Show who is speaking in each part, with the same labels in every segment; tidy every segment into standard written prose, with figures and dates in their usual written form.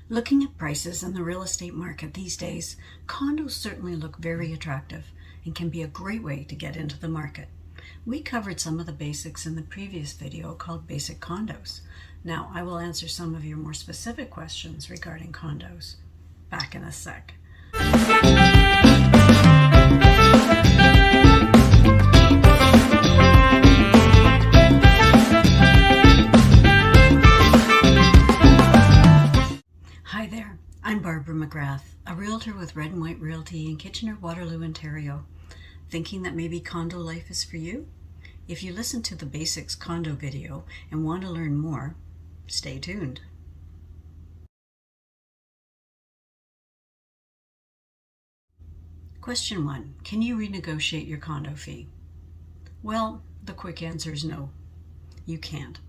Speaker 1: Looking at prices in the real estate market these days, condos certainly look very attractive and can be a great way to get into the market. We covered some of the basics in the previous video called Basic Condos. Now I will answer some of your more specific questions regarding condos. Back in a sec. Hi there, I'm Barbara McGrath, a realtor with Red and White Realty in Kitchener-Waterloo Ontario. Thinking that maybe condo life is for you? If you listen to the Basics Condo video and want to learn more, stay tuned. Question 1. Can you renegotiate your condo fee? Well, the quick answer is no. You can't.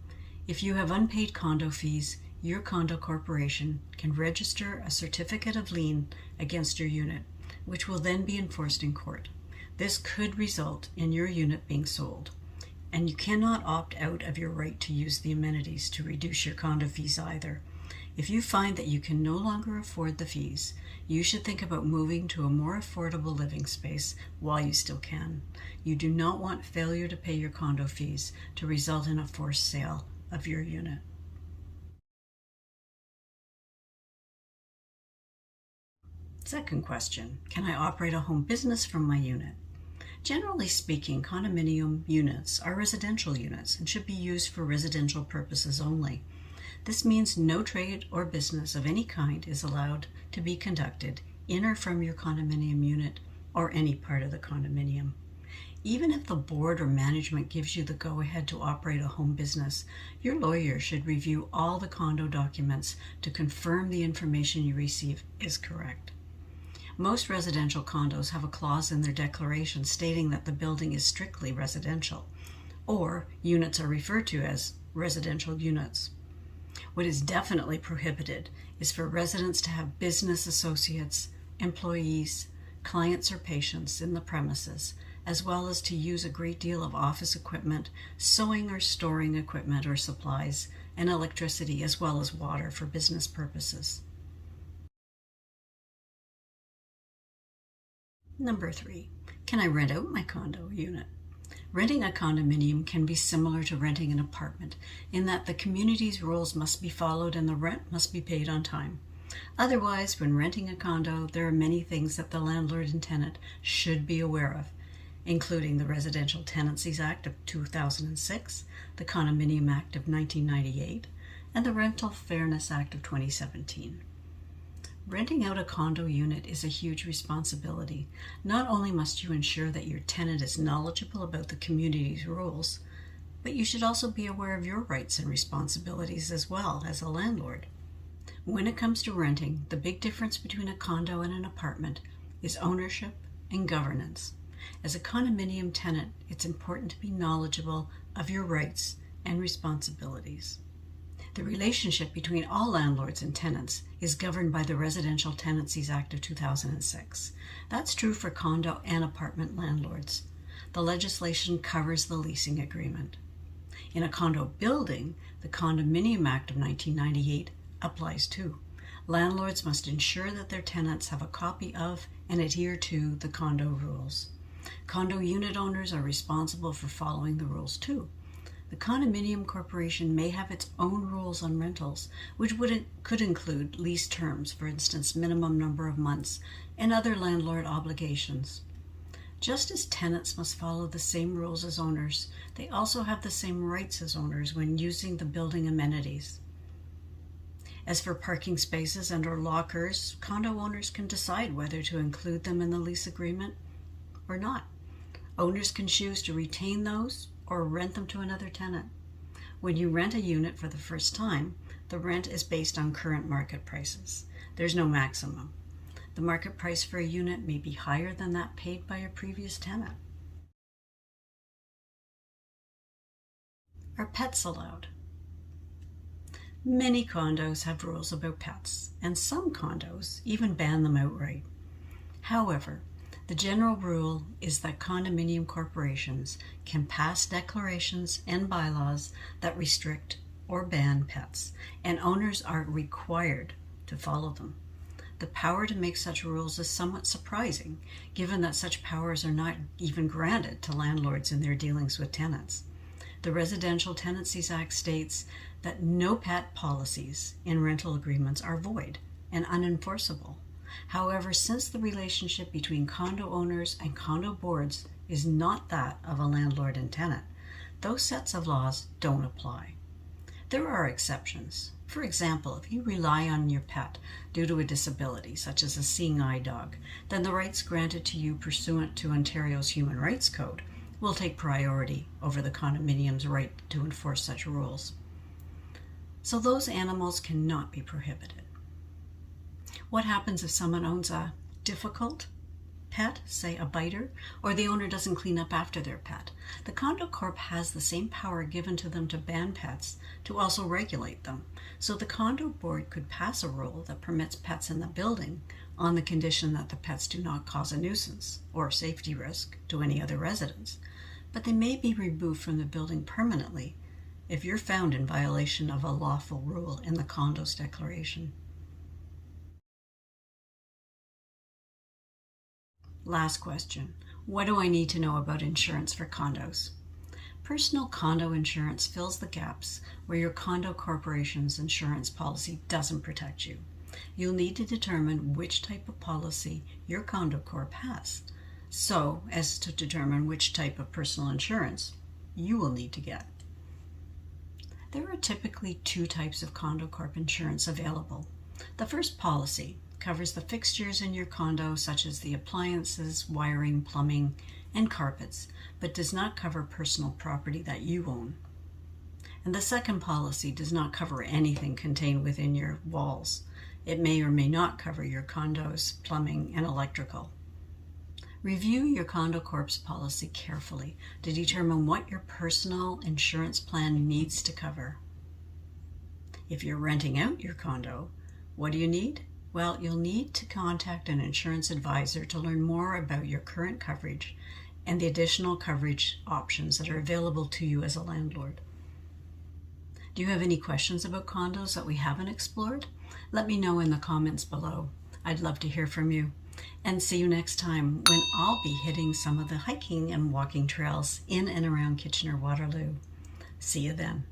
Speaker 1: If you have unpaid condo fees, your condo corporation can register a certificate of lien against your unit, which will then be enforced in court. This could result in your unit being sold, and you cannot opt out of your right to use the amenities to reduce your condo fees either. If you find that you can no longer afford the fees, you should think about moving to a more affordable living space while you still can. You do not want failure to pay your condo fees to result in a forced sale of your unit. Second question, can I operate a home business from my unit? Generally speaking, condominium units are residential units and should be used for residential purposes only. This means no trade or business of any kind is allowed to be conducted in or from your condominium unit or any part of the condominium. Even if the board or management gives you the go-ahead to operate a home business, your lawyer should review all the condo documents to confirm the information you receive is correct. Most residential condos have a clause in their declaration stating that the building is strictly residential, or units are referred to as residential units. What is definitely prohibited is for residents to have business associates, employees, clients or patients in the premises, as well as to use a great deal of office equipment, sewing or storing equipment or supplies, and electricity as well as water for business purposes. Number 3, can I rent out my condo unit? Renting a condominium can be similar to renting an apartment in that the community's rules must be followed and the rent must be paid on time. Otherwise, when renting a condo, there are many things that the landlord and tenant should be aware of, including the Residential Tenancies Act of 2006, the Condominium Act of 1998, and the Rental Fairness Act of 2017. Renting out a condo unit is a huge responsibility. Not only must you ensure that your tenant is knowledgeable about the community's rules, but you should also be aware of your rights and responsibilities as well as a landlord. When it comes to renting, the big difference between a condo and an apartment is ownership and governance. As a condominium tenant, it's important to be knowledgeable of your rights and responsibilities. The relationship between all landlords and tenants is governed by the Residential Tenancies Act of 2006. That's true for condo and apartment landlords. The legislation covers the leasing agreement. In a condo building, the Condominium Act of 1998 applies too. Landlords must ensure that their tenants have a copy of and adhere to the condo rules. Condo unit owners are responsible for following the rules too. The condominium corporation may have its own rules on rentals, which could include lease terms, for instance, minimum number of months, and other landlord obligations. Just as tenants must follow the same rules as owners, they also have the same rights as owners when using the building amenities. As for parking spaces and/or lockers, condo owners can decide whether to include them in the lease agreement or not. Owners can choose to retain those or rent them to another tenant. When you rent a unit for the first time, the rent is based on current market prices. There's no maximum. The market price for a unit may be higher than that paid by a previous tenant. Are pets allowed? Many condos have rules about pets, and some condos even ban them outright. However, the general rule is that condominium corporations can pass declarations and bylaws that restrict or ban pets, and owners are required to follow them. The power to make such rules is somewhat surprising, given that such powers are not even granted to landlords in their dealings with tenants. The Residential Tenancies Act states that no pet policies in rental agreements are void and unenforceable. However, since the relationship between condo owners and condo boards is not that of a landlord and tenant, those sets of laws don't apply. There are exceptions. For example, if you rely on your pet due to a disability, such as a seeing eye dog, then the rights granted to you pursuant to Ontario's Human Rights Code will take priority over the condominium's right to enforce such rules. So those animals cannot be prohibited. What happens if someone owns a difficult pet, say a biter, or the owner doesn't clean up after their pet? The Condo Corp has the same power given to them to ban pets to also regulate them. So the condo board could pass a rule that permits pets in the building on the condition that the pets do not cause a nuisance or safety risk to any other residents. But they may be removed from the building permanently if you're found in violation of a lawful rule in the Condos Declaration. Last question. What do I need to know about insurance for condos? Personal condo insurance fills the gaps where your condo corporation's insurance policy doesn't protect you. You'll need to determine which type of policy your condo corp has, so as to determine which type of personal insurance you will need to get. There are typically two types of condo corp insurance available. The first policy covers the fixtures in your condo, such as the appliances, wiring, plumbing, and carpets, but does not cover personal property that you own. And the second policy does not cover anything contained within your walls. It may or may not cover your condo's plumbing and electrical. Review your condo corp's policy carefully to determine what your personal insurance plan needs to cover. If you're renting out your condo, what do you need? Well, you'll need to contact an insurance advisor to learn more about your current coverage and the additional coverage options that are available to you as a landlord. Do you have any questions about condos that we haven't explored? Let me know in the comments below. I'd love to hear from you. And see you next time when I'll be hitting some of the hiking and walking trails in and around Kitchener-Waterloo. See you then.